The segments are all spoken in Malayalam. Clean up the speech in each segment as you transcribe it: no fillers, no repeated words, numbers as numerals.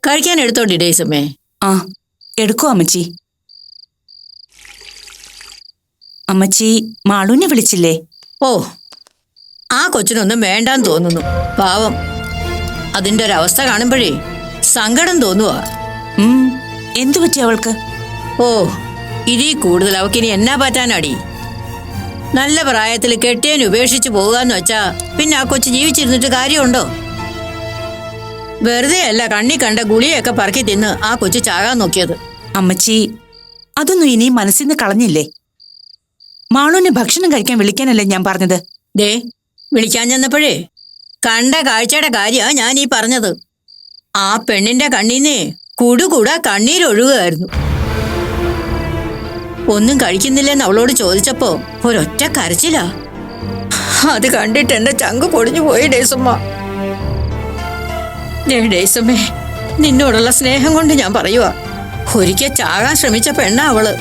കഴിക്കാൻ എടുത്തോണ്ടി ഡേയ്സമ്മേ. ആ എടുക്കോ അമ്മച്ചി. അമ്മച്ചി മാളൂനെ വിളിച്ചില്ലേ? ഓ, ആ കൊച്ചിനൊന്നും വേണ്ടാന്ന് തോന്നുന്നു. പാവം, അതിന്റെ ഒരവസ്ഥ കാണുമ്പോഴേ സങ്കടം തോന്നുവാ. എന്തു പറ്റി അവൾക്ക്? ഓ, ഇതീ കൂടുതൽ അവക്കിനി എന്നാ പറ്റാനാടി? നല്ല പ്രായത്തിൽ കെട്ടിയൻ ഉപേക്ഷിച്ചു പോകാന്ന് വെച്ചാ പിന്നെ ആ കൊച്ചു ജീവിച്ചിരുന്നിട്ട് കാര്യമുണ്ടോ? വെറുതെ അല്ല കണ്ണി കണ്ട ഗുളിയൊക്കെ പറക്കി തിന്ന് ആ കൊച്ചു ചാകാൻ നോക്കിയത്. അമ്മച്ചി, അതൊന്നും ഇനി മനസ്സിൽ നിന്ന് കളഞ്ഞില്ലേ? മാളൂനെ ഭക്ഷണം കഴിക്കാൻ വിളിക്കാനല്ലേ ഞാൻ പറഞ്ഞത്. ദേ, വിളിക്കാൻ ചെന്നപ്പോഴേ കണ്ട കാഴ്ചയുടെ കാര്യാ ഞാൻ ഈ പറഞ്ഞത്. ആ പെണ്ണിന്റെ കണ്ണീന്നേ കൂടുകൂടാ കണ്ണീരൊഴുകുകയായിരുന്നു. ഒന്നും കഴിക്കുന്നില്ലെന്ന് അവളോട് ചോദിച്ചപ്പോ ഒരൊറ്റ കരച്ചിലാ. അത് കണ്ടിട്ട് എന്റെ ചങ്ക് പൊടിഞ്ഞു പോയി ഡേയ്സമ്മ. ഡേയ്സമ്മേ, നിന്നോടുള്ള സ്നേഹം കൊണ്ട് ഞാൻ പറയുവാ, ഒരിക്കൽ ചാകാൻ ശ്രമിച്ച പെണ്ണാ അവള്.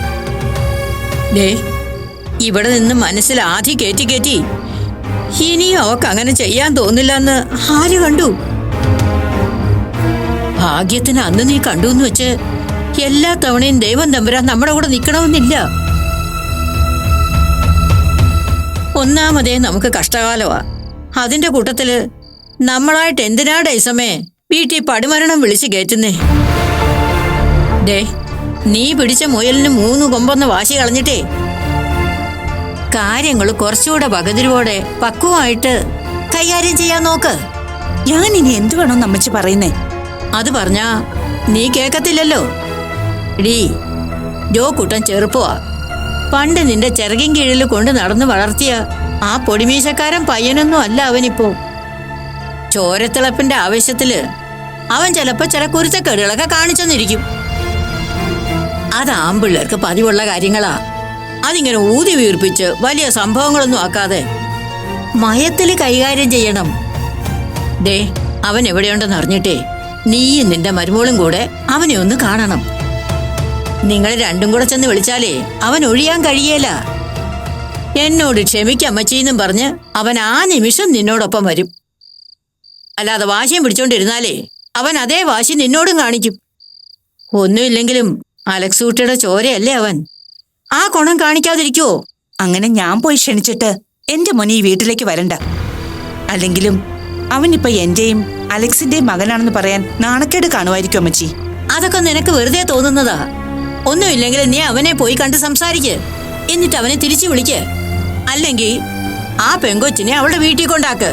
ദേ, ഇവിടെ നിന്ന് മനസ്സിൽ ആധി കയറ്റി ഇനിയും അവക്ക് അങ്ങനെ ചെയ്യാൻ തോന്നില്ലെന്ന് ആര് കണ്ടു? ഭാഗ്യത്തിന് അന്ന് നീ കണ്ടു എന്ന് വെച്ച് എല്ലാ തവണയും ദൈവം തമ്പുരാൻ നമ്മുടെ കൂടെ നിൽക്കണമെന്നില്ല. ഒന്നാമതേ നമുക്ക് കഷ്ടകാലമാ. അതിന്റെ കൂട്ടത്തില് നമ്മളായിട്ട് എന്തിനാ ഡേയ്സമ്മേ വീട്ടിൽ പടിമരണം വിളിച്ച് കയറ്റുന്നേ? ദേ, നീ പിടിച്ച മുയലിന് 3 കൊമ്പൊന്ന് വാശി കളഞ്ഞിട്ടേ കാര്യങ്ങൾ കുറച്ചുകൂടെ പകുതിരിവോടെ പക്വമായിട്ട് കൈകാര്യം ചെയ്യാൻ നോക്ക്. ഞാൻ ഇനി എന്തു വേണമെന്ന് അമ്മച്ചി പറയുന്നേ? അത് പറഞ്ഞാ നീ കേക്കത്തില്ലല്ലോ. ഡീ, ജോക്കുട്ടൻ ചെറുപ്പമാ. പണ്ട് നിന്റെ ചെറുകിൻ കീഴിൽ കൊണ്ട് നടന്ന് വളർത്തിയ ആ പൊടിമീശക്കാരൻ പയ്യനൊന്നും അല്ല അവനിപ്പോ. ചോരത്തിളപ്പിന്റെ ആവേശത്തില് അവൻ ചിലപ്പോ ചില കുരുത്തക്കേടുകളൊക്കെ കാണിച്ചെന്നിരിക്കും. അത് ആമ്പിള്ളേർക്ക് പതിവുള്ള കാര്യങ്ങളാ. അതിങ്ങനെ ഊതി വീർപ്പിച്ച് വലിയ സംഭവങ്ങളൊന്നും ആക്കാതെ മയത്തില് കൈകാര്യം ചെയ്യണം. ദേ, അവൻ എവിടെയുണ്ടെന്ന് അറിഞ്ഞിട്ടേ നീയും നിന്റെ മരുമോളും കൂടെ അവനെ ഒന്ന് കാണണം. നിങ്ങൾ രണ്ടും കൂടെ ചെന്ന് വിളിച്ചാലേ അവൻ ഒഴിയാൻ കഴിയേല. എന്നോട് ക്ഷമിക്കമ്മച്ചീന്നും പറഞ്ഞ് അവൻ ആ നിമിഷം നിന്നോടൊപ്പം വരും. അല്ലാതെ വാശിയും പിടിച്ചോണ്ടിരുന്നാലേ അവൻ അതേ വാശി നിന്നോടും കാണിക്കും. ഒന്നുമില്ലെങ്കിലും അലക്സ് കുട്ടിയുടെ ചോരയല്ലേ അവൻ. ആ ഗുണം കാണിക്കാതിരിക്കുവോ? അങ്ങനെ ഞാൻ പോയി ക്ഷണിച്ചിട്ട് എന്റെ മോനെ ഈ വീട്ടിലേക്ക് വരണ്ട. അല്ലെങ്കിലും അവനിപ്പോ എന്റെയും അലക്സിന്റെയും മകനാണെന്ന് പറയാൻ നാണക്കേട് കാണുമായിരിക്കും അമ്മച്ചി. അതൊക്കെ നിനക്ക് വെറുതെ തോന്നുന്നതാ. ഒന്നുമില്ലെങ്കിൽ നീ അവനെ പോയി കണ്ട് സംസാരിക്ക്. എന്നിട്ട് അവനെ തിരിച്ചു വിളിക്ക്. അല്ലെങ്കിൽ ആ പെങ്കൊച്ചിനെ അവളുടെ വീട്ടിൽ കൊണ്ടാക്ക്.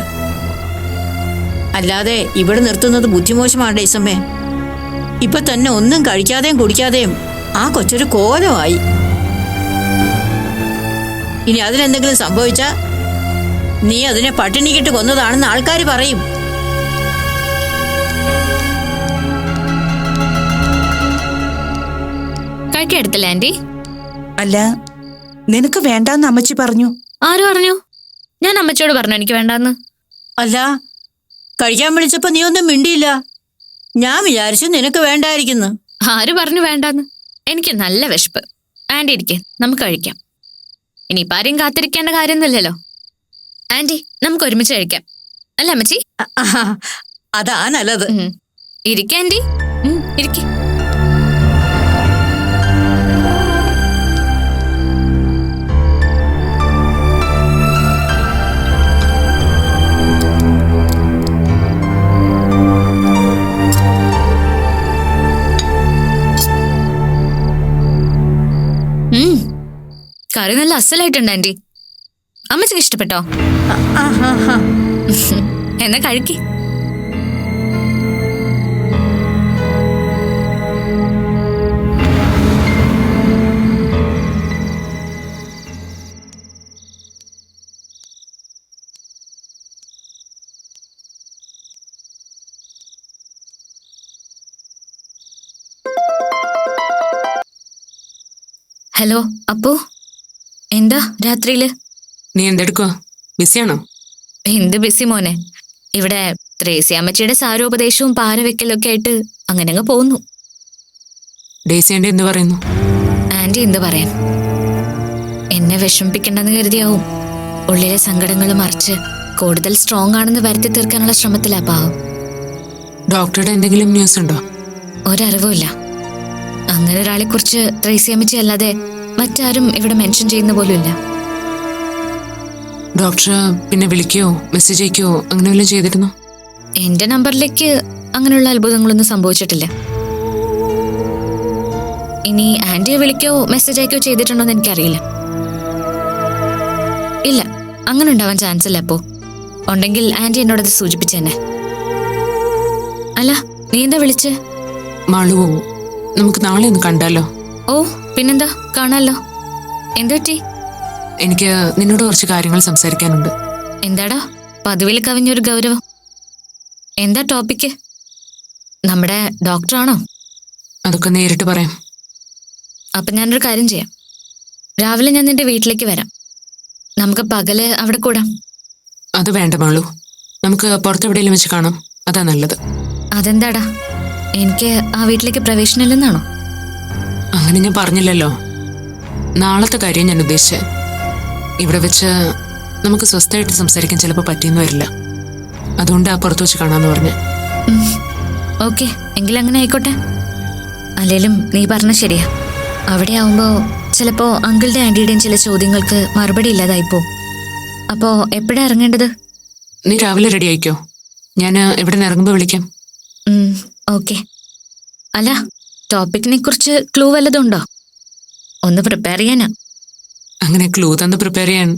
അല്ലാതെ ഇവിടെ നിർത്തുന്നത് ബുദ്ധിമോശമാണ് ഡേയ്സമ്മേ. ഇപ്പൊ തന്നെ ഒന്നും കഴിക്കാതെയും കുടിക്കാതെയും ആ കൊച്ചൊരു കോലമായി. ഇനി അതിനെന്തെങ്കിലും സംഭവിച്ചാ നീ അതിനെ പട്ടിണിക്കിട്ട് കൊന്നതാണെന്ന് ആൾക്കാർ പറയും. കഴിക്കെടുത്തില്ല ആന്റി? അല്ല, നിനക്ക് വേണ്ടാന്ന് അമ്മച്ചി പറഞ്ഞു. ആര് പറഞ്ഞു? ഞാൻ അമ്മച്ചിയോട് പറഞ്ഞു എനിക്ക് വേണ്ടാന്ന്. അല്ല, കഴിക്കാൻ വിളിച്ചപ്പോ നീ ഒന്നും മിണ്ടിയില്ല. ഞാൻ വിചാരിച്ചു നിനക്ക് വേണ്ടായിരിക്കുന്നു. ആര് പറഞ്ഞു വേണ്ടാന്ന്? എനിക്ക് നല്ല വിശപ്പ്. ആന്റി ഇരിക്കെ, നമുക്ക് കഴിക്കാം. ഇനിയിപ്പോ ആരെയും കാത്തിരിക്കേണ്ട കാര്യമൊന്നുമില്ലല്ലോ. ആന്റി, നമുക്ക് ഒരുമിച്ച് കഴിക്കാം അല്ല അമ്മച്ചി? അതാ നല്ലത്. ഇരിക്കെ ആന്റി, ഇരിക്കെ. കറി നല്ല അസലായിട്ടുണ്ട് ആന്റി. അമ്മച്ചിക്ക് ഇഷ്ടപ്പെട്ടോ? എന്നാ കഴിക്ക്. ഹലോ അപ്പോ, എന്താ രാത്രിയില്? നീ എന്തെടുക്കുക? ബിസിയാണോ? എന്ത് ബിസി മോനെ. ഇവിടെ ത്രേസ്യ അമ്മച്ചിയുടെ സാരോപദേശവും പാരവെക്കലൊക്കെ ആയിട്ട് അങ്ങനെ അങ്ങ് പോകുന്നു. ഡേയ്സി ആന്റി എന്ത് പറയുന്നു? ആന്റി എന്ത് പറയാൻ, എന്നെ വിഷമിപ്പിക്കണ്ടെന്ന് കരുതിയാവും ഉള്ളിലെ സങ്കടങ്ങൾ മറിച്ച് കൂടുതൽ സ്ട്രോങ് ആണെന്ന് വരുത്തി തീർക്കാനുള്ള ശ്രമത്തിലാ പാവം. ഡോക്ടറുടെ എന്തെങ്കിലും ന്യൂസ് ഉണ്ടോ? ഒരറിവുമില്ല. അങ്ങനെ ഒരാളെ കുറിച്ച് ട്രേസി അമ്മച്ചി അല്ലാതെ മറ്റാരും ഇവിടെ മെൻഷൻ ചെയ്യുന്ന പോലും ഇല്ല. ഡോക്ടർ പിന്നെ വിളിക്കുകയോ മെസ്സേജ് അയക്കുകയോ അങ്ങനെ വല്ലതും ചെയ്തിരുന്നോ? എന്റെ നമ്പറിലേക്ക് അങ്ങനെയുള്ള അത്ഭുതങ്ങളൊന്നും സംഭവിച്ചിട്ടില്ല. ഇനി ആന്റിയെ വിളിക്കോ മെസ്സേജ് അയക്കോ ചെയ്തിട്ടുണ്ടോന്ന് എനിക്കറിയില്ല. ഇല്ല, അങ്ങനെ ഉണ്ടാവാൻ ചാൻസ് ഇല്ല. അപ്പോ ഉണ്ടെങ്കിൽ ആന്റി എന്നോടത് സൂചിപ്പിച്ചെന്നെ. അല്ല, നീ എന്താ വിളിച്ചേ? മാളു, നമുക്ക് നാളെ ഒന്ന് കണ്ടാലോ? ഓ, പിന്നെന്താ, കാണാലോ. എന്തുപറ്റി? എനിക്ക് നിന്നോട് കുറച്ച് കാര്യങ്ങൾ സംസാരിക്കാനുണ്ട്. എന്താടാ പതിവിൽ കവിഞ്ഞൊരു ഗൗരവം? എന്താ ടോപ്പിക്ക്? നമ്മുടെ ഡോക്ടറാണോ? അതൊക്കെ നേരിട്ട് പറയാം. അപ്പൊ ഞാനൊരു കാര്യം ചെയ്യാം. രാവിലെ ഞാൻ നിന്റെ വീട്ടിലേക്ക് വരാം. നമുക്ക് പകല് അവിടെ കൂടാം. അത് വേണ്ട മാളു, നമുക്ക് പുറത്തെവിടെയെങ്കിലും വെച്ച് കാണാം. അതാ നല്ലത്. അതെന്താടാ, എനിക്ക് ആ വീട്ടിലേക്ക് പ്രവേശനമില്ലെന്നാണോ? അങ്ങനെ ഞാൻ പറഞ്ഞില്ലല്ലോ. നാളത്തെ കാര്യം ഞാൻ ഉദ്ദേശിച്ചത്. ഇവിടെ വെച്ച് നമുക്ക് സ്വസ്ഥമായിട്ട് സംസാരിക്കാൻ ചിലപ്പോൾ പറ്റിയെന്ന് വരില്ല. അതുകൊണ്ട് ആ പുറത്ത് വെച്ച് കാണാന്ന് പറഞ്ഞു. ഓക്കെ, എങ്കിൽ അങ്ങനെ ആയിക്കോട്ടെ. അല്ലേലും നീ പറഞ്ഞ ശരിയാ. അവിടെ ആവുമ്പോ ചിലപ്പോ അങ്കിളുടെ ആന്റിയുടെയും ചില ചോദ്യങ്ങൾക്ക് മറുപടി ഇല്ലാതായിപ്പോ. അപ്പോ എപ്പോഴാ ഇറങ്ങേണ്ടത്? നീ രാവിലെ റെഡി ആയിക്കോ. ഞാൻ ഇവിടെ നിന്ന് ഇറങ്ങുമ്പോൾ വിളിക്കാം. ഓക്കെ. അല്ല, ടോപ്പിക്കിനെ കുറിച്ച് ക്ലൂ വല്ലതുണ്ടോ? ഒന്ന് പ്രിപ്പയർ ചെയ്യാനാ. അങ്ങനെ ക്ലൂ തന്ന് പ്രിപ്പയർ ചെയ്യാൻ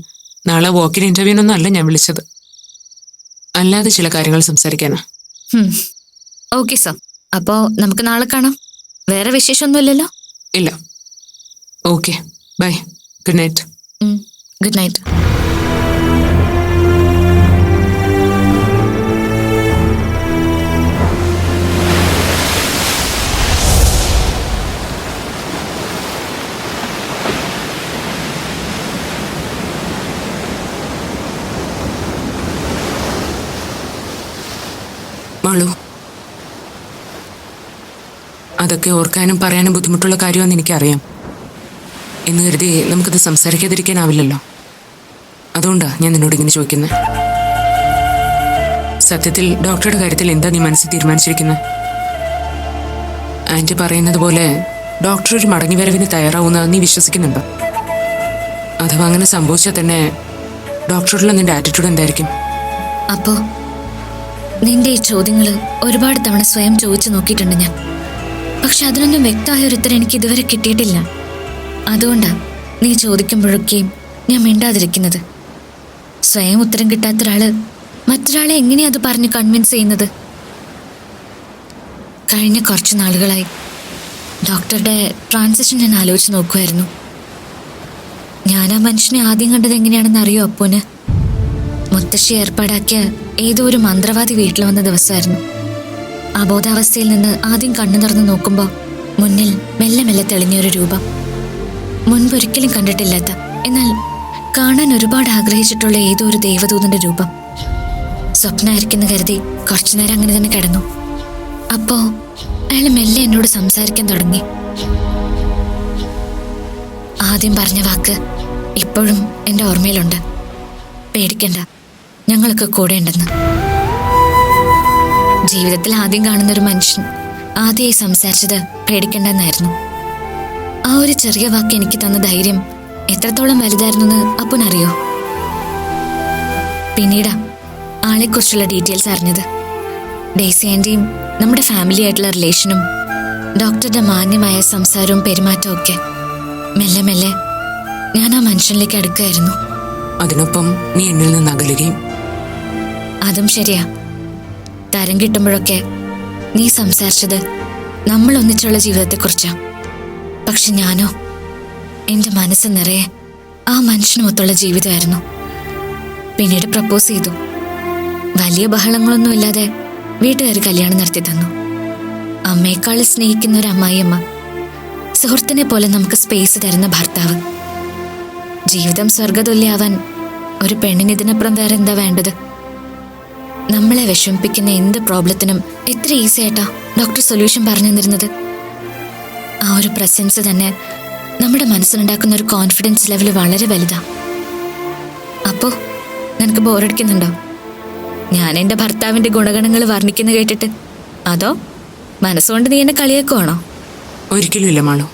നാളെ വാക്കിൻ ഇന്റർവ്യൂനൊന്നും അല്ല ഞാൻ വിളിച്ചത്. അല്ലാതെ ചില കാര്യങ്ങൾ സംസാരിക്കാനാ. ഓക്കെ സർ, അപ്പോ നമുക്ക് നാളെ കാണാം. വേറെ വിശേഷമൊന്നുമില്ലല്ലോ? ഇല്ല. Okay, bye. Good night. Good night. Malu, അതൊക്കെ ഓർക്കാനും പറയാനും ബുദ്ധിമുട്ടുള്ള കാര്യമെന്ന് എനിക്കറിയാം. എന്ന് കരുതി നമുക്കത് സംസാരിക്കാതിരിക്കാനാവില്ലല്ലോ. അതുകൊണ്ടാണ് ഞാൻ നിന്നോട് ഇങ്ങനെ ചോദിക്കുന്നത്. സത്യത്തിൽ ഡോക്ടറുടെ കാര്യത്തിൽ എന്താ നീ മനസ്സിൽ തീരുമാനിച്ചിരിക്കുന്നത്? ആന്റി പറയുന്നത് പോലെ ഡോക്ടർ ഒരു മടങ്ങിവരവിന് തയ്യാറാവുന്ന നീ വിശ്വസിക്കുന്നുണ്ടോ? അഥവാ അങ്ങനെ സംഭവിച്ചാൽ തന്നെ ഡോക്ടറോടുള്ള നിന്റെ ആറ്റിറ്റ്യൂഡ് എന്തായിരിക്കും? അപ്പോ നിന്റെ ഈ ചോദ്യങ്ങൾ ഒരുപാട് തവണ സ്വയം ചോദിച്ചു നോക്കിയിട്ടുണ്ട് ഞാൻ. പക്ഷെ അതിനൊന്നും വ്യക്തമായ ഒരു ഉത്തരം എനിക്ക് ഇതുവരെ കിട്ടിയിട്ടില്ല. അതുകൊണ്ടാ നീ ചോദിക്കുമ്പോഴൊക്കെയും ഞാൻ മിണ്ടാതിരിക്കുന്നത്. സ്വയം ഉത്തരം കിട്ടാത്ത ഒരാള് മറ്റൊരാളെ എങ്ങനെയാ അത് പറഞ്ഞ് കൺവിൻസ് ചെയ്യുന്നത്? കഴിഞ്ഞ കുറച്ച് നാളുകളായി ഡോക്ടറുടെ ട്രാൻസിഷൻ ഞാൻ ആലോചിച്ച് നോക്കുമായിരുന്നു. ഞാൻ ആ മനുഷ്യനെ ആദ്യം കണ്ടത് എങ്ങനെയാണെന്ന് അറിയോ അപ്പോന്? മുത്തശ്ശി ഏർപ്പാടാക്കിയ ഏതോ ഒരു മന്ത്രവാദി വീട്ടിൽ വന്ന ദിവസമായിരുന്നു. അബോധാവസ്ഥയിൽ നിന്ന് ആദ്യം കണ്ണു തുറന്ന് നോക്കുമ്പോൾ മുന്നിൽ മെല്ലെ മെല്ലെ തെളിഞ്ഞൊരു രൂപം. മുൻപൊരിക്കലും കണ്ടിട്ടില്ലാത്ത, എന്നാൽ കാണാൻ ഒരുപാട് ആഗ്രഹിച്ചിട്ടുള്ള ഏതോ ഒരു ദേവദൂതന്റെ രൂപം. സ്വപ്നമായിരിക്കുന്നു കരുതി കുറച്ചുനേരം അങ്ങനെ തന്നെ കിടന്നു. അപ്പോ അയാൾ മെല്ലെ എന്നോട് സംസാരിക്കാൻ തുടങ്ങി. ആദ്യം പറഞ്ഞ വാക്ക് ഇപ്പോഴും എൻ്റെ ഓർമ്മയിലുണ്ട്. പേടിക്കണ്ട, ഞങ്ങളൊക്കെ കൂടെ ഉണ്ടെന്ന്. ജീവിതത്തിൽ ആദ്യം കാണുന്നൊരു മനുഷ്യൻ ആദ്യമായി സംസാരിച്ചത് പേടിക്കണ്ടെന്നായിരുന്നു. ആ ഒരു ചെറിയ വാക്ക് എനിക്ക് തന്ന ധൈര്യം എത്രത്തോളം വലുതായിരുന്നു എന്ന് അപ്പനറിയോ? പിന്നീടാ ആളെക്കുറിച്ചുള്ള ഡീറ്റെയിൽസ് അറിഞ്ഞത്. ഡേസി ആന്റിയും നമ്മുടെ ഫാമിലി ആയിട്ടുള്ള റിലേഷനും ഡോക്ടറുടെ മാന്യമായ സംസാരവും പെരുമാറ്റവും ഒക്കെ മെല്ലെ മെല്ലെ ഞാൻ ആ മനുഷ്യനിലേക്ക് അടുക്കുകയായിരുന്നു. അതിനൊപ്പം നീ എന്നിൽ നിന്ന് അകലുകയും. അതും ശരിയാ. തരം കിട്ടുമ്പോഴൊക്കെ നീ സംസാരിച്ചത് നമ്മൾ ഒന്നിച്ചുള്ള ജീവിതത്തെക്കുറിച്ചാ. പക്ഷെ ഞാനോ, എൻ്റെ മനസ്സ് നിറയെ ആ മനുഷ്യനുമൊത്തുള്ള ജീവിതമായിരുന്നു. പിന്നീട് പ്രപ്പോസ് ചെയ്തു. വലിയ ബഹളങ്ങളൊന്നും ഇല്ലാതെ വീട്ടുകാർ കല്യാണം നടത്തി തന്നു. അമ്മയെക്കാൾ സ്നേഹിക്കുന്ന ഒരു അമ്മായിയമ്മ, സുഹൃത്തിനെ പോലെ നമുക്ക് സ്പേസ് തരുന്ന ഭർത്താവ്. ജീവിതം സ്വർഗതുല്യാവാൻ ഒരു പെണ്ണിന് ഇതിനപ്പുറം വേറെ എന്താ വേണ്ടത്? നമ്മളെ വിഷമിപ്പിക്കുന്ന എന്ത് പ്രോബ്ലത്തിനും എത്ര ഈസി ആയിട്ടാ ഡോക്ടർ സൊല്യൂഷൻ പറഞ്ഞു തന്നിരുന്നത്. ആ ഒരു പ്രസൻസ് തന്നെ നമ്മുടെ മനസ്സിലുണ്ടാക്കുന്ന ഒരു കോൺഫിഡൻസ് ലെവൽ വളരെ വലുതാ. അപ്പോ നിനക്ക് ബോറടിക്കുന്നുണ്ടോ ഞാൻ എൻ്റെ ഭർത്താവിൻ്റെ ഗുണഗണങ്ങൾ വർണ്ണിക്കുന്ന കേട്ടിട്ട്? അതോ മനസ്സുകൊണ്ട് നീ എന്നെ കളിയാക്കുവാണോ? ഒരിക്കലും ഇല്ല മാളു.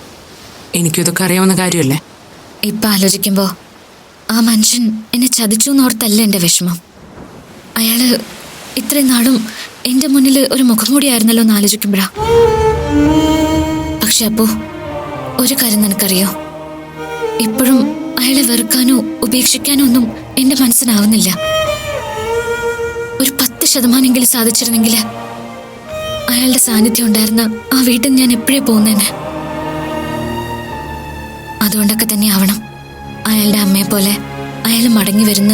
എനിക്കും ഇതൊക്കെ അറിയാവുന്ന കാര്യമല്ലേ. ഇപ്പൊ ആലോചിക്കുമ്പോ ആ മനുഷ്യൻ എന്നെ ചതിച്ചു എന്നോർത്തല്ല എന്റെ വിഷമം. അയാള് ഇത്രയും നാളും എന്റെ മുന്നിൽ ഒരു മുഖംമൂടിയായിരുന്നല്ലോ എന്ന് ആലോചിക്കുമ്പോഴാ. പക്ഷെ അപ്പോ ഒരു കാര്യം നിനക്കറിയോ, ഇപ്പോഴും അയാളെ വെറുക്കാനോ ഉപേക്ഷിക്കാനോ ഒന്നും എന്റെ മനസ്സിനാവുന്നില്ല. ഒരു 10% സാധിച്ചിരുന്നെങ്കിൽ അയാളുടെ സാന്നിധ്യം ഉണ്ടായിരുന്ന ആ വീട്ടിൽ ഞാൻ എപ്പോഴേ പോകുന്നേനെ. അതുകൊണ്ടൊക്കെ തന്നെ ആവണം അയാളുടെ അമ്മയെ പോലെ അയാൾ മടങ്ങി വരുന്ന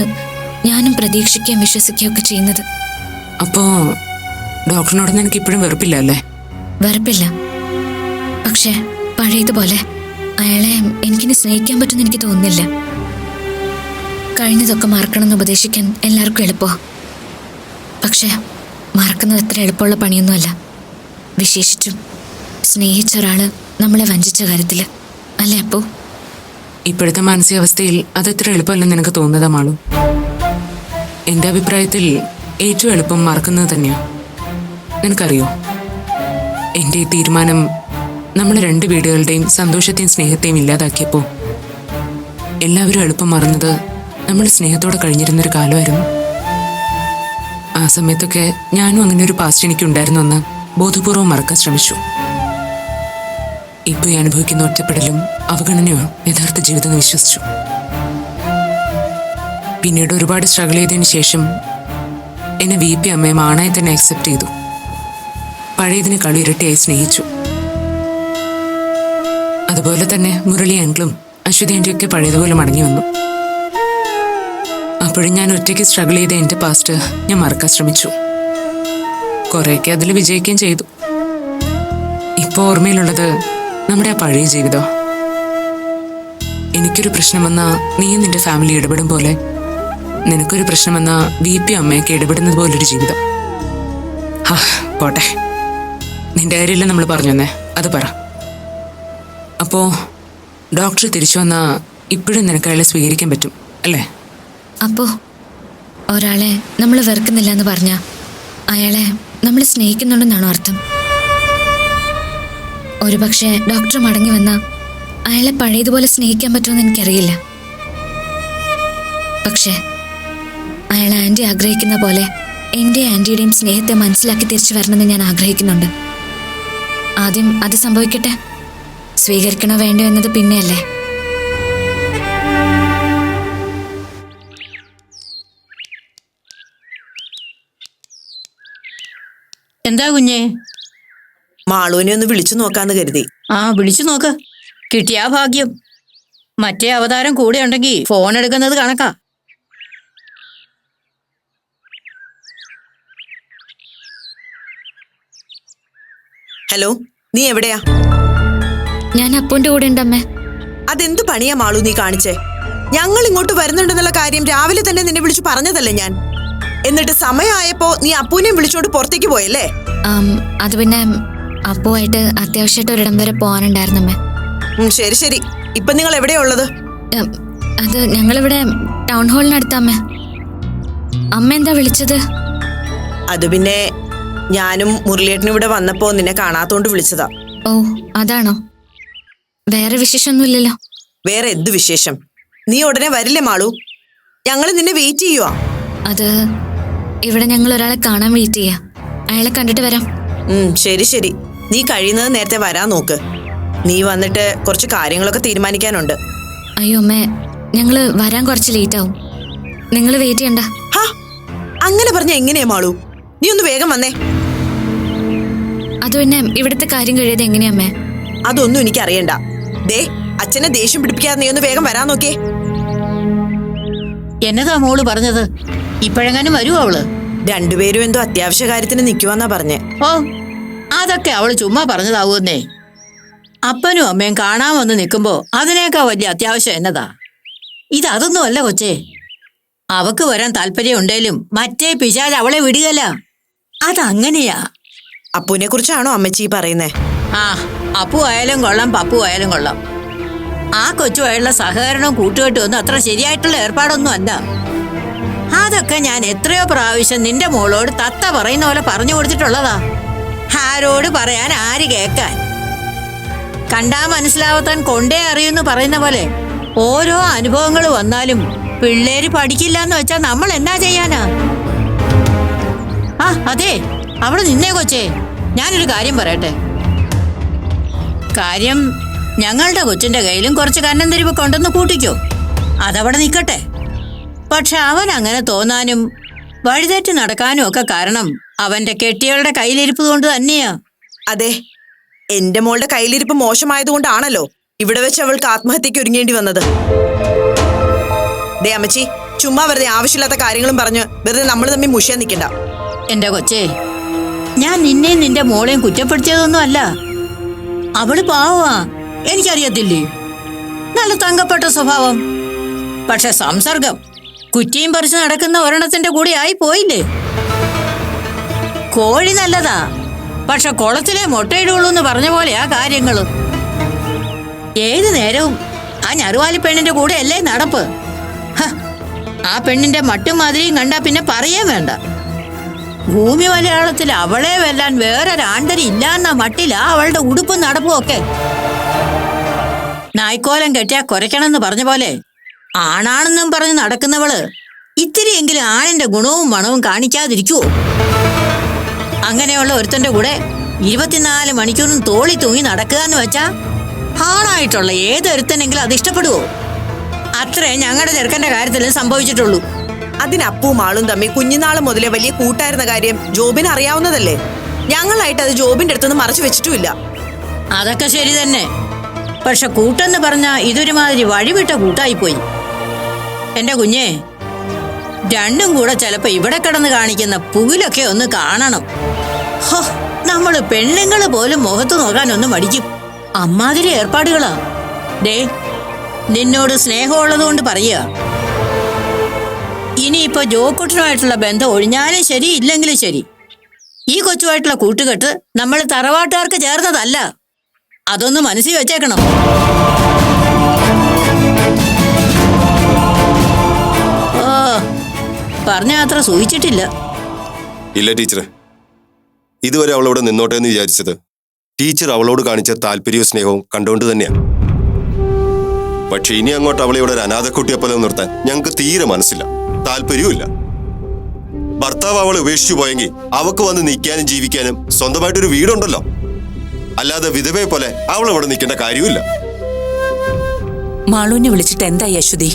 ഞാനും പ്രതീക്ഷിക്കുകയും വിശ്വസിക്കുകയും ഒക്കെ ചെയ്യുന്നത്. അപ്പോ ഡോക്ടറിനോട് നിനക്ക് ഇപ്പോഴും വെറുപ്പില്ല അല്ലേ? വെറുപ്പില്ല, പക്ഷെ പഴയതുപോലെ അയാളെ എനിക്കിനി സ്നേഹിക്കാൻ പറ്റുമെന്ന് എനിക്ക് തോന്നുന്നില്ല. കഴിഞ്ഞതൊക്കെ മറക്കണമെന്ന് ഉപദേശിക്കാൻ എല്ലാവർക്കും എളുപ്പമാണ്. പക്ഷെ മറക്കുന്നത് അത്ര എളുപ്പമുള്ള പണിയൊന്നുമല്ല. വിശേഷിച്ചും സ്നേഹിച്ച ഒരാള് നമ്മളെ വഞ്ചിച്ച കാര്യത്തില്, അല്ലേ അപ്പോ? ഇപ്പോഴത്തെ മാനസികാവസ്ഥയിൽ അതത്ര എളുപ്പമല്ലെന്ന് നിനക്ക് തോന്നുന്നതാ മാളു. എന്റെ അഭിപ്രായത്തിൽ ഏറ്റവും എളുപ്പം മറക്കുന്നത് തന്നെയാ. നിനക്കറിയോ, എന്റെ ഈ തീരുമാനം നമ്മളെ 2 വീടുകളുടെയും സന്തോഷത്തെയും സ്നേഹത്തെയും ഇല്ലാതാക്കിയപ്പോ എല്ലാവരും എളുപ്പം മറന്നത് നമ്മൾ സ്നേഹത്തോടെ കഴിഞ്ഞിരുന്നൊരു കാലമായിരുന്നു. ആ സമയത്തൊക്കെ ഞാനും അങ്ങനെ ഒരു പാസ്റ്റ് എനിക്കുണ്ടായിരുന്നു എന്ന് ബോധപൂർവ്വം മറക്കാൻ ശ്രമിച്ചു. ഇപ്പൊ ഈ അനുഭവിക്കുന്ന ഒറ്റപ്പെടലും അവഗണനയോ യഥാർത്ഥ ജീവിതം എന്ന് വിശ്വസിച്ചു. പിന്നീട് ഒരുപാട് സ്ട്രഗിൾ ചെയ്തതിന് ശേഷം എന്നെ VP അമ്മയും ആണായി തന്നെ അക്സെപ്റ്റ് ചെയ്തു. പഴയതിനെ കളി ഇരട്ടിയായി സ്നേഹിച്ചു. അതുപോലെ തന്നെ മുരളി അങ്കിളും അശ്വതി ആന്റിയൊക്കെ പഴയതുപോലെ മടങ്ങി വന്നു. അപ്പോഴും ഞാൻ ഒറ്റയ്ക്ക് സ്ട്രഗിൾ ചെയ്ത എന്റെ പാസ്റ്റ് ഞാൻ മറക്കാൻ ശ്രമിച്ചു. കുറെയൊക്കെ അതിൽ വിജയിക്കുകയും ചെയ്തു. ഇപ്പൊ ഓർമ്മയിലുള്ളത് നമ്മുടെ ആ പഴയ ജീവിതം. എനിക്കൊരു പ്രശ്നം വന്നാ നീയും നിന്റെ ഫാമിലി ഇടപെടും പോലെ, നിനക്കൊരു പ്രശ്നം വന്നാ VP അമ്മയൊക്കെ ഇടപെടുന്നത് പോലൊരു ജീവിതം. പോട്ടെ, നിന്റെ കാര്യമില്ല നമ്മൾ പറഞ്ഞു തന്നെ, അത് പറ. അപ്പോ ഡോക്ടർ തിരിച്ചു വന്നാ ഇപ്പോഴും നിനക്ക് അയാളെ സ്വീകരിക്കാൻ പറ്റും അല്ലേ? അപ്പോ ഒരാളെ നമ്മൾ വെറുക്കുന്നില്ല എന്ന് പറഞ്ഞാ അയാളെ നമ്മൾ സ്നേഹിക്കുന്നുണ്ടെന്നാണോ അർത്ഥം? ഒരുപക്ഷെ ഡോക്ടർ മടങ്ങി വന്ന അയാളെ പഴയതുപോലെ സ്നേഹിക്കാൻ പറ്റുമെന്ന് എനിക്കറിയില്ല. പക്ഷെ അയാൾ ആന്റി ആഗ്രഹിക്കുന്ന പോലെ എൻ്റെ ആന്റിയുടെയും സ്നേഹത്തെ മനസ്സിലാക്കി തിരിച്ചു വരണമെന്ന് ഞാൻ ആഗ്രഹിക്കുന്നുണ്ട്. ആദ്യം അത് സംഭവിക്കട്ടെ. സ്വീകരിക്കണോ വേണ്ടോ എന്നത് പിന്നെയല്ലേ. എന്താ കുഞ്ഞേ? മാളുവിനെ ഒന്ന് വിളിച്ചു നോക്കാന്ന് കരുതി. വിളിച്ചു നോക്ക്, കിട്ടിയാ ഭാഗ്യം. മറ്റേ അവതാരം കൂടെ ഉണ്ടെങ്കിൽ ഫോൺ എടുക്കുന്നത് കണക്കാ. ഹലോ, നീ എവിടെയാ? ഞാൻ അപ്പൂന്റെ കൂടെ ഉണ്ടമ്മേ. അതെന്ത് പണിയാ മാളു നീ കാണിച്ചേ? ഞങ്ങൾ ഇങ്ങോട്ട് വരുന്നുണ്ടെന്നുള്ള കാര്യം രാവിലെ തന്നെ നിന്നെ വിളിച്ചു പറഞ്ഞതല്ലേ ഞാൻ. എന്നിട്ട് സമയമായപ്പോ നീ അപ്പൂനെയും വിളിച്ചോണ്ട് പുറത്തേക്ക് പോയല്ലേ? അത് പിന്നെ അപ്പുവായിട്ട് അത്യാവശ്യമായിട്ട് ഒരിടം വരെ പോകാനുണ്ടായിരുന്നമ്മേ. ശരി ശരി. ഇപ്പൊ നിങ്ങൾ എവിടെയാ ഉള്ളത്? അത് ഞങ്ങളിവിടെ ടൗൺ ഹാളിനടുത്തമ്മേ. അമ്മ എന്താ വിളിച്ചത്? അത് പിന്നെ ഞാനും മുരളിയേട്ടനും ഇവിടെ വന്നപ്പോ നിന്നെ കാണാത്തോണ്ട് വിളിച്ചതാ. ഓ, അതാണോ? വേറെ വിശേഷമൊന്നുമില്ലല്ലോ. വേറെ എന്ത് വിശേഷം? നീ ഉടനെ വരില്ലേ മാളു? ഞങ്ങള് നിന്നെ വെയിറ്റ് ചെയ്യുവാ. അത് ഇവിടെ ഞങ്ങൾ ഒരാളെ കാണാൻ വെയിറ്റ് ചെയ്യാ. അയാളെ കണ്ടിട്ട് വരാം. ശരി ശരി. നീ കഴിയുന്നത് നേരത്തെ വരാൻ നോക്ക്. നീ വന്നിട്ട് കുറച്ച് കാര്യങ്ങളൊക്കെ തീരുമാനിക്കാനുണ്ട്. അയ്യോ അമ്മേ, ഞങ്ങള് വരാൻ കുറച്ച് ലേറ്റ് ആവും. നിങ്ങൾ വെയിറ്റ് ചെയ്യണ്ട. അങ്ങനെ പറഞ്ഞ എങ്ങനെയാ മാളു? നീ ഒന്ന് വേഗം വന്നേ. അത് പിന്നെ ഇവിടുത്തെ കാര്യം കഴിയാതെ എങ്ങനെയാമ്മേ? അതൊന്നും എനിക്ക് അറിയണ്ട. ദേ, അച്ഛനെ ദേഷ്യം പിടിപ്പിക്കാതെ നീ ഒന്ന് വേഗം വരാൻ നോക്കേ. എന്നതാ മോള് പറഞ്ഞത്? ഇപ്പോഴെങ്ങാനും വരുവോ അവള്? രണ്ടുപേരും എന്തോ അത്യാവശ്യ കാര്യത്തിന് നിൽക്കുവാന്നാ പറഞ്ഞേ. ഓ, അതൊക്കെ അവള് ചുമ്മാ പറഞ്ഞതാവൂന്നേ. അപ്പനും അമ്മയും കാണാൻ വന്ന് നിൽക്കുമ്പോ അതിനേക്കാ വലിയ അത്യാവശ്യം എന്നതാ? ഇതൊന്നും അല്ല കൊച്ചേ. അവക്ക് വരാൻ താല്പര്യം ഉണ്ടേലും മറ്റേ പിശാച് അവളെ വിടുകയല്ല. അതങ്ങനെയാ. അപ്പുവിനെ കുറിച്ചാണോ അമ്മച്ചി പറയുന്നേ? അപ്പു ആയാലും കൊള്ളാം, പപ്പു ആയാലും കൊള്ളാം. ആ കൊച്ചുമായുള്ള സഹകരണവും കൂട്ടുകെട്ടും ഒന്നും അത്ര ശരിയായിട്ടുള്ള ഏർപ്പാടൊന്നും അല്ല. അതൊക്കെ ഞാൻ എത്രയോ പ്രാവശ്യം നിന്റെ മോളോട് തത്ത പറയുന്ന പോലെ പറഞ്ഞു കൊടുത്തിട്ടുള്ളതാ. ആരോട് പറയാൻ, ആര് കേക്കാൻ? കണ്ടാ മനസ്സിലാവത്താൻ കൊണ്ടേ അറിയുന്നു പറയുന്ന പോലെ ഓരോ അനുഭവങ്ങൾ വന്നാലും പിള്ളേര് പഠിക്കില്ല എന്ന് വെച്ചാ നമ്മൾ എന്നാ ചെയ്യാനാ? ആ അതെ, അവിടെ നിന്നേ കൊച്ചേ, ഞാനൊരു കാര്യം പറയട്ടെ. കാര്യം ഞങ്ങളുടെ കൊച്ചിന്റെ കയ്യിലും കുറച്ച് കന്നം തിരിവൊക്കെ ഉണ്ടെന്ന് കൂട്ടിക്കോ, അതവിടെ നിൽക്കട്ടെ. പക്ഷെ അവൻ അങ്ങനെ തോന്നാനും വഴിതെറ്റി നടക്കാനും ഒക്കെ കാരണം അവന്റെ കെട്ടിയവളുടെ കയ്യിലിരിപ്പ് കൊണ്ട് തന്നെയാ. അതെ, എന്റെ മോളുടെ കയ്യിലിരിപ്പ് മോശമായതുകൊണ്ടാണല്ലോ ഇവിടെ വെച്ച് അവൾക്ക് ആത്മഹത്യക്ക് ഒരുങ്ങേണ്ടി വന്നത്. ദേ അമ്മച്ചി, ചുമ്മാ വെറുതെ ആവശ്യമില്ലാത്ത കാര്യങ്ങളും പറഞ്ഞ് വെറുതെ നമ്മൾ തമ്മിൽ മുഷിയാൻ നിൽക്കണ്ട. എന്റെ കൊച്ചേ, ഞാൻ നിന്നെയും നിന്റെ മോളെയും കുറ്റപ്പെടുത്തിയതൊന്നും അല്ല. അവള് പാവാ, എനിക്കറിയത്തില്ലേ, നല്ല തങ്കപ്പെട്ട സ്വഭാവം. പക്ഷെ സംസർഗം കുറ്റിയും പറിച്ച് നടക്കുന്ന ഒരെണ്ണത്തിന്റെ കൂടെ ആയി പോയില്ലേ. കോഴി നല്ലതാ, പക്ഷെ കുളത്തിലെ മുട്ടയിടുള്ളൂ എന്ന് പറഞ്ഞ പോലെയാ കാര്യങ്ങള്. ഏതു നേരവും ആ ഞറുവാലി പെണ്ണിന്റെ കൂടെ അല്ലേ നടപ്പ്. ആ പെണ്ണിന്റെ മട്ടും മാതിരിയും കണ്ടാ പിന്നെ പറയേ വേണ്ട. ഭൂമി മലയാളത്തിൽ അവളെ വെല്ലാൻ വേറൊരാണ്ടരി ഇല്ലാന്ന മട്ടിലാ അവളുടെ ഉടുപ്പും നടപ്പും ഒക്കെ. നായ്ക്കോലം കെട്ടിയാ കുരയ്ക്കണമെന്ന് പറഞ്ഞ പോലെ ആണാണെന്നും പറഞ്ഞ് നടക്കുന്നവള് ഇത്തിരിയെങ്കിലും ആണിന്റെ ഗുണവും മണവും കാണിക്കാതിരിക്കുവോ? അങ്ങനെയുള്ള ഒരുത്തന്റെ കൂടെ 24 മണിക്കൂറും തോളി തൂങ്ങി നടക്കുക എന്ന് വെച്ചാ ആണായിട്ടുള്ള ഏതൊരുത്തനെങ്കിലും അത് ഇഷ്ടപ്പെടുവോ? അത്രേ ഞങ്ങളുടെ ചെറുക്കന്റെ കാര്യത്തിലും സംഭവിച്ചിട്ടുള്ളൂ. അതിനപ്പവും ആളും തമ്മിൽ കുഞ്ഞുനാള് മുതലേ വലിയ കൂട്ടായിരുന്ന കാര്യം ജോബിന് അറിയാവുന്നതല്ലേ. ഞങ്ങളായിട്ട് അത് ജോബിന്റെ അടുത്തൊന്നും മറച്ചു വെച്ചിട്ടുമില്ല. അതൊക്കെ ശരി തന്നെ. പക്ഷെ കൂട്ടെന്ന് പറഞ്ഞാ ഇതൊരുമാതിരി വഴിവിട്ട കൂട്ടായിപ്പോയി. എന്റെ കുഞ്ഞേ, രണ്ടും കൂടെ ചിലപ്പോ ഇവിടെ കിടന്ന് കാണിക്കുന്ന പുകിലൊക്കെ ഒന്ന് കാണണം. ഹോ, നമ്മള് പെണ്ണുങ്ങള് പോലും മുഖത്ത് നോക്കാനൊന്നും മടിക്കും. അമ്മാതിരി ഏർപ്പാടുകളാ. ദേ, നിന്നോട് സ്നേഹമുള്ളത് കൊണ്ട് പറയുക, ഇനിയിപ്പോ ജോക്കുട്ടനുമായിട്ടുള്ള ബന്ധം ഒഴിഞ്ഞാലും ശരി ഇല്ലെങ്കിലും ശരി, ഈ കൊച്ചുമായിട്ടുള്ള കൂട്ടുകെട്ട് നമ്മൾ തറവാട്ടുകാർക്ക് ചേർന്നതല്ല. അതൊന്ന് മനസ്സിൽ വെച്ചേക്കണം. ഓ, പറഞ്ഞ അത്ര സൂചിച്ചിട്ടില്ല. ഇല്ല ടീച്ചറെ, ഇതുവരെ അവളോട് നിന്നോട്ടെ എന്ന് വിചാരിച്ചത് ടീച്ചർ അവളോട് കാണിച്ച താല്പര്യവും സ്നേഹവും കണ്ടുകൊണ്ട് തന്നെയാ. പക്ഷെ ഇനി അങ്ങോട്ട് അവളെ ഇവിടെ ഒരു അനാഥക്കുട്ടിയെപ്പോലെ നിർത്താൻ ഞങ്ങൾക്ക് തീരെ മനസ്സില്ല, താല്പര്യവുമില്ല. ഭർത്താവ് അവളെ ഉപേക്ഷിച്ചു പോയെങ്കിൽ അവക്ക് വന്ന് നിൽക്കാനും ജീവിക്കാനും സ്വന്തമായിട്ടൊരു വീടുണ്ടല്ലോ. അല്ലാതെ വിധവയെ പോലെ അവൾ ഇവിടെ നിൽക്കേണ്ട കാര്യമില്ല. മാളുവിനെ വിളിച്ചിട്ട് എന്തായി അശ്വതി?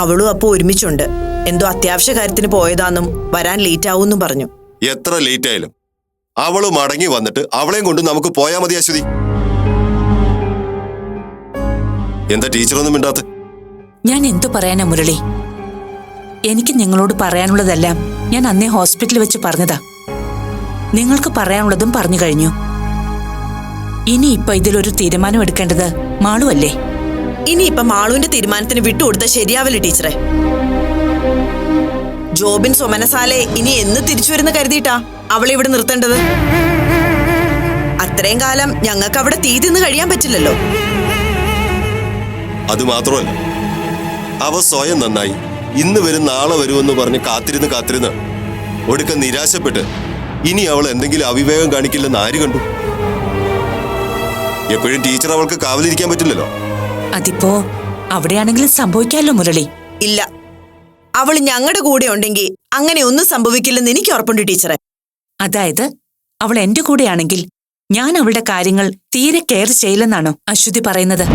അവളും അപ്പൊ ഒരുമിച്ചുണ്ട്. എന്തോ അത്യാവശ്യ കാര്യത്തിന് പോയതാന്നും വരാൻ ലേറ്റ് ആവുമെന്നും പറഞ്ഞു. എത്ര ലേറ്റ് ആയാലും അവള് മടങ്ങി വന്നിട്ട് അവളെയും കൊണ്ട് നമുക്ക് പോയാ മതി അശ്വതി. എന്താ ടീച്ചറൊന്നും മിണ്ടാത്ത? ഞാൻ എന്തു പറയാനാ മുരളി? എനിക്ക് നിങ്ങളോട് പറയാനുള്ളതെല്ലാം ഞാൻ അന്നേ ഹോസ്പിറ്റലിൽ വെച്ച് പറഞ്ഞതാ. നിങ്ങൾക്ക് പറയാനുള്ളതും പറഞ്ഞു കഴിഞ്ഞു. ഇനി ഇപ്പൊ ഇതിലൊരു തീരുമാനം എടുക്കേണ്ടത് മാളു അല്ലേ? ഇനിയിപ്പൊ മാളുവിന്റെ തീരുമാനത്തിന് വിട്ടുകൊടുത്താൽ ശരിയാവില്ല ടീച്ചറെ. ജോബിൻ സൊമനസാലെ ഇനി എന്ന് തിരിച്ചു വരുന്ന കരുതിയിട്ടാ അവളെ ഇവിടെ നിർത്തേണ്ടത്. അത്രയും കാലം ഞങ്ങൾക്ക് അവിടെ തീ തിന്ന് കഴിയാൻ പറ്റില്ലല്ലോ. അത് മാത്രമല്ല, അവ സ്വയം നന്നായി ഇന്ന് വരും നാളെ വരുമെന്ന് പറഞ്ഞ് കാത്തിരുന്ന് ഒടുക്ക നിരാശപ്പെട്ട് ഇനി അവൾ എന്തെങ്കിലും അവിവേകം കാണിക്കില്ലെന്ന് ആര് കണ്ടു? എപ്പോഴും ടീച്ചർ അവൾക്ക് കാവലിരിക്കാൻ പറ്റില്ലല്ലോ. അതിപ്പോ അവിടെയാണെങ്കിലും സംഭവിക്കാമല്ലോ മുരളി. ഇല്ല, അവൾ ഞങ്ങളുടെ കൂടെ ഉണ്ടെങ്കിൽ അങ്ങനെ ഒന്നും സംഭവിക്കില്ലെന്ന് എനിക്ക് ഉറപ്പുണ്ട് ടീച്ചറെ. അതായത് അവൾ എന്റെ കൂടെയാണെങ്കിൽ ഞാൻ അവളുടെ കാര്യങ്ങൾ തീരെ കെയർ ചെയ്യില്ലെന്നാണോ അശ്വതി പറയുന്നത്?